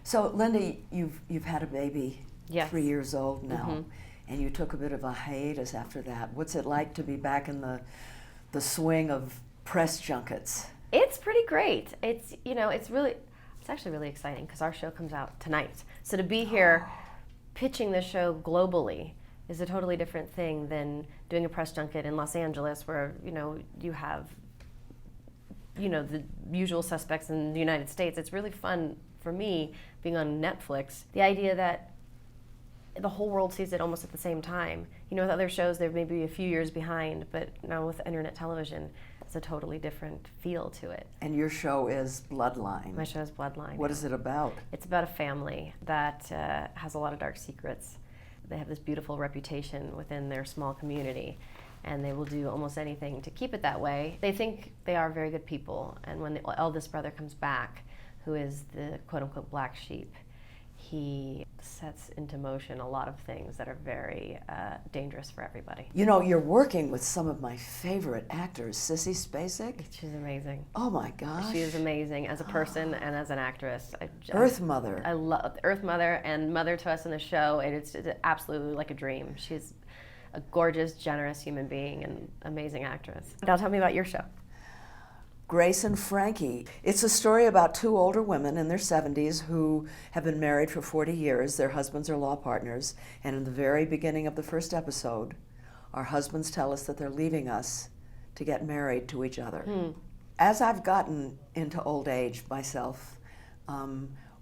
So, Linda, you've had a baby, Yes. 3 years old now, and you took a bit of a hiatus after that. What's it like to be back in the swing of press junkets? It's pretty great. It's actually really exciting because our show comes out tonight. So to be here pitching the show globally is a totally different thing than doing a press junket in Los Angeles where, you have, the usual suspects in the United States. It's really fun for me being on Netflix. The idea that the whole world sees it almost at the same time. With other shows, they're maybe a few years behind, but now with internet television, it's a totally different feel to it. And your show is Bloodline. My show is Bloodline. What is it about? It's about a family that has a lot of dark secrets. They have this beautiful reputation within their small community, and they will do almost anything to keep it that way. They think they are very good people, and when the eldest brother comes back, who is the quote-unquote black sheep, he sets into motion a lot of things that are very dangerous for everybody. You're working with some of my favorite actors. Sissy Spacek. She's amazing. Oh my gosh. She is amazing as a person and as an actress. Earth Mother. I love Earth Mother and mother to us in the show, and it's absolutely like a dream. She's a gorgeous, generous human being and amazing actress. Now tell me about your show. Grace and Frankie. It's a story about two older women in their 70s who have been married for 40 years. Their husbands are law partners. And in the very beginning of the first episode, our husbands tell us that they're leaving us to get married to each other. As I've gotten into old age myself,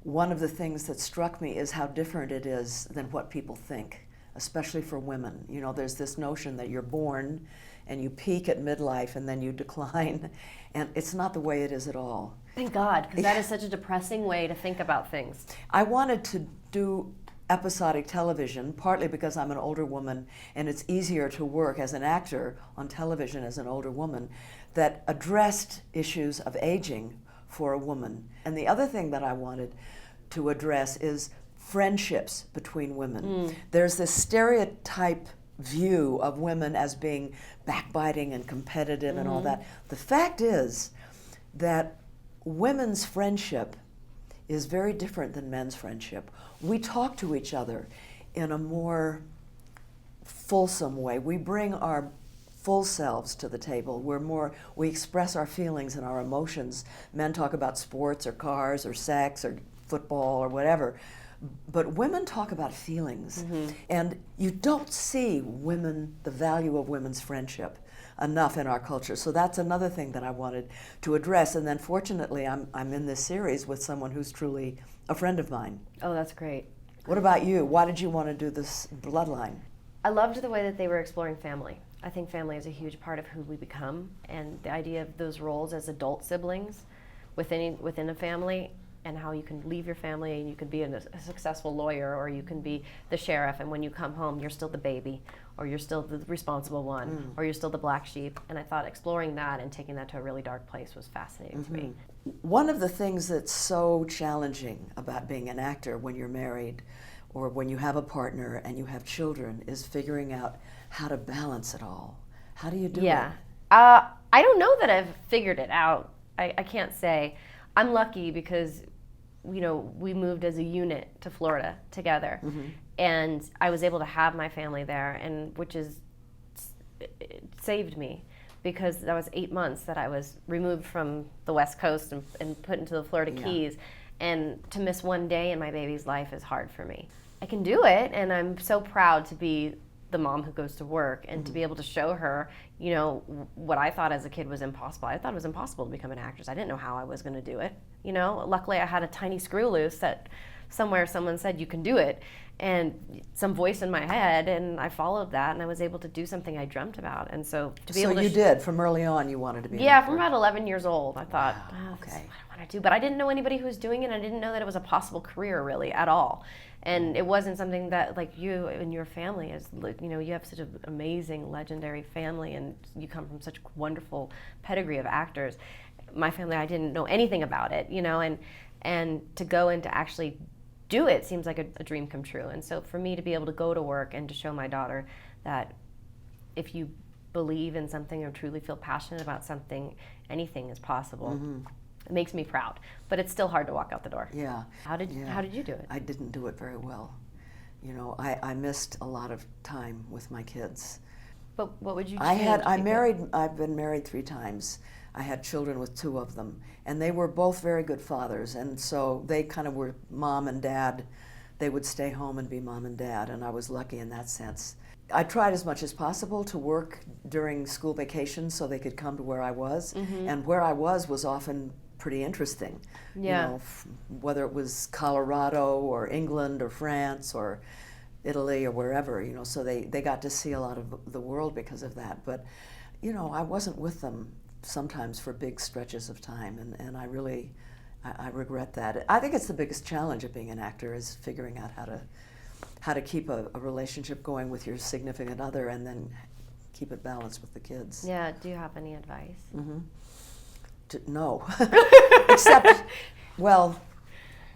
one of the things that struck me is how different it is than what people think, especially for women. There's this notion that you're born and you peak at midlife and then you decline, and it's not the way it is at all. Thank God, because that is such a depressing way to think about things. I wanted to do episodic television, partly because I'm an older woman and it's easier to work as an actor on television as an older woman, that addressed issues of aging for a woman. And the other thing that I wanted to address is friendships between women. There's this stereotype view of women as being backbiting and competitive and all that. The fact is that women's friendship is very different than men's friendship. We talk to each other in a more fulsome way. We bring our full selves to the table. We express our feelings and our emotions. Men talk about sports or cars or sex or football or whatever. But women talk about feelings, and you don't see the value of women's friendship enough in our culture. So that's another thing that I wanted to address. And then fortunately, I'm in this series with someone who's truly a friend of mine. Oh, that's great. What about you? Why did you want to do this Bloodline? I loved the way that they were exploring family. I think family is a huge part of who we become, and the idea of those roles as adult siblings within a family, and how you can leave your family and you can be a successful lawyer, or you can be the sheriff, and when you come home you're still the baby, or you're still the responsible one, or you're still the black sheep. And I thought exploring that and taking that to a really dark place was fascinating to me. One of the things that's so challenging about being an actor when you're married or when you have a partner and you have children is figuring out how to balance it all. How do you do it? I don't know that I've figured it out. I can't say. I'm lucky because we moved as a unit to Florida together, and I was able to have my family there, and it saved me, because that was 8 months that I was removed from the West Coast and put into the Florida Keys, and to miss one day in my baby's life is hard for me. I can do it, and I'm so proud to be the mom who goes to work and to be able to show her, what I thought as a kid was impossible. I thought it was impossible to become an actress. I didn't know how I was going to do it. Luckily I had a tiny screw loose that somewhere someone said you can do it, and some voice in my head, and I followed that, and I was able to do something I dreamt about. And so to be able to... So you did, from early on you wanted to be an Yeah, actor. from about 11 years old, I thought, okay. This is what I want to do. But I didn't know anybody who was doing it, and I didn't know that it was a possible career, really, at all. And it wasn't something that, like, you and your family is, you have such an amazing, legendary family, and you come from such wonderful pedigree of actors. My family, I didn't know anything about it, and to go and to actually do it seems like a dream come true. And so for me to be able to go to work and to show my daughter that if you believe in something or truly feel passionate about something, anything is possible. It makes me proud, but it's still hard to walk out the door. Yeah. How did you do it? I didn't do it very well. You know, I missed a lot of time with my kids. But what would you change? I've been married 3 times. I had children with 2 of them, and they were both very good fathers, and so they kind of were mom and dad. They would stay home and be mom and dad, and I was lucky in that sense. I tried as much as possible to work during school vacations so they could come to where I was, and where I was often pretty interesting. Yeah. You know, whether it was Colorado or England or France or Italy or wherever, you know, so they got to see a lot of the world because of that. But, you know, I wasn't with them sometimes for big stretches of time, and I really, I regret that. I think it's the biggest challenge of being an actor is figuring out how to keep a relationship going with your significant other and then keep it balanced with the kids. Yeah, do you have any advice? No. Except, well,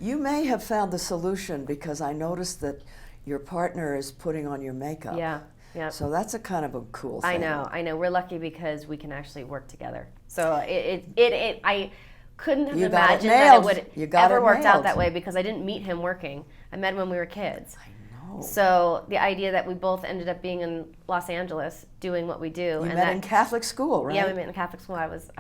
you may have found the solution because I noticed that your partner is putting on your makeup. Yeah. Yeah. So that's a kind of a cool thing. I know. We're lucky because we can actually work together. So I couldn't have imagined that it would ever worked out that way because I didn't meet him working. I met him when we were kids. I know. So the idea that we both ended up being in Los Angeles doing what we do. You met in Catholic school, right? Yeah, we met in Catholic school. I was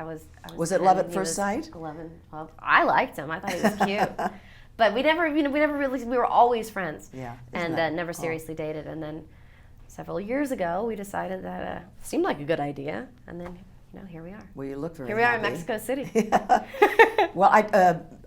Was it love at first sight? 11, 12. I liked him. I thought he was cute. But we never really, we were always friends. Yeah. And never seriously dated. And then several years ago, we decided that seemed like a good idea. And then, here we are. Well, you look very Here we are in happy. Mexico City. Yeah. Well,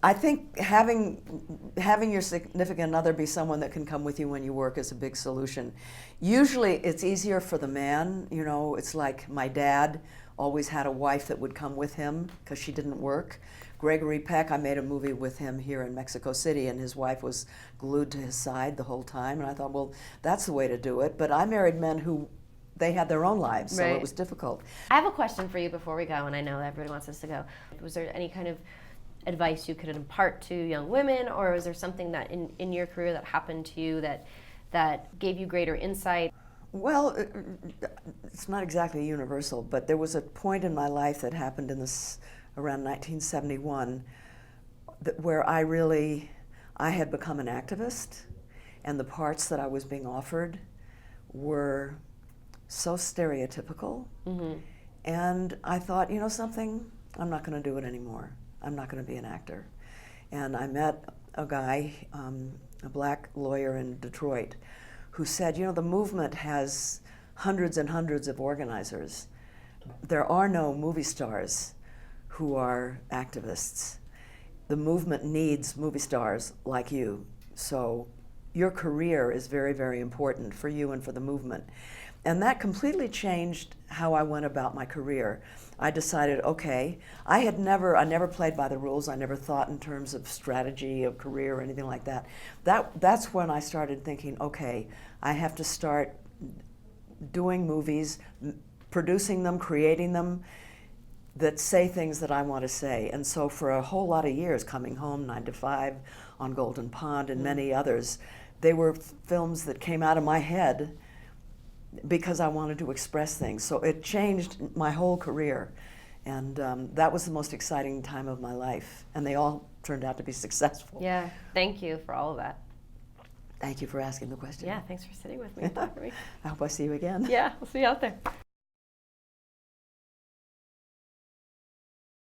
I think having your significant other be someone that can come with you when you work is a big solution. Usually it's easier for the man. You know, it's like my dad always had a wife that would come with him because she didn't work. Gregory Peck, I made a movie with him here in Mexico City, and his wife was glued to his side the whole time. And I thought, well, that's the way to do it. But I married men who they had their own lives, so Right. it was difficult. I have a question for you before we go, and I know everybody wants us to go. Was there any kind of advice you could impart to young women, or was there something that in your career that happened to you that gave you greater insight? Well, it's not exactly universal, but there was a point in my life that happened around 1971 where I had become an activist, and the parts that I was being offered were so stereotypical. And I thought, you know something, I'm not going to do it anymore. I'm not going to be an actor. And I met a guy, a black lawyer in Detroit, who said, the movement has hundreds and hundreds of organizers. There are no movie stars who are activists. The movement needs movie stars like you. So your career is very, very important for you and for the movement. And that completely changed how I went about my career. I decided, okay, I never played by the rules. I never thought in terms of strategy of career or anything like that. That's when I started thinking, okay, I have to start doing movies, producing them, creating them, that say things that I want to say. And so for a whole lot of years, Coming Home, 9 to 5, On Golden Pond, and many others, they were films that came out of my head because I wanted to express things. So it changed my whole career. And that was the most exciting time of my life. And they all turned out to be successful. Yeah, thank you for all of that. Thank you for asking the question. Yeah, thanks for sitting with me and talking to me. I hope I see you again. Yeah, we'll see you out there.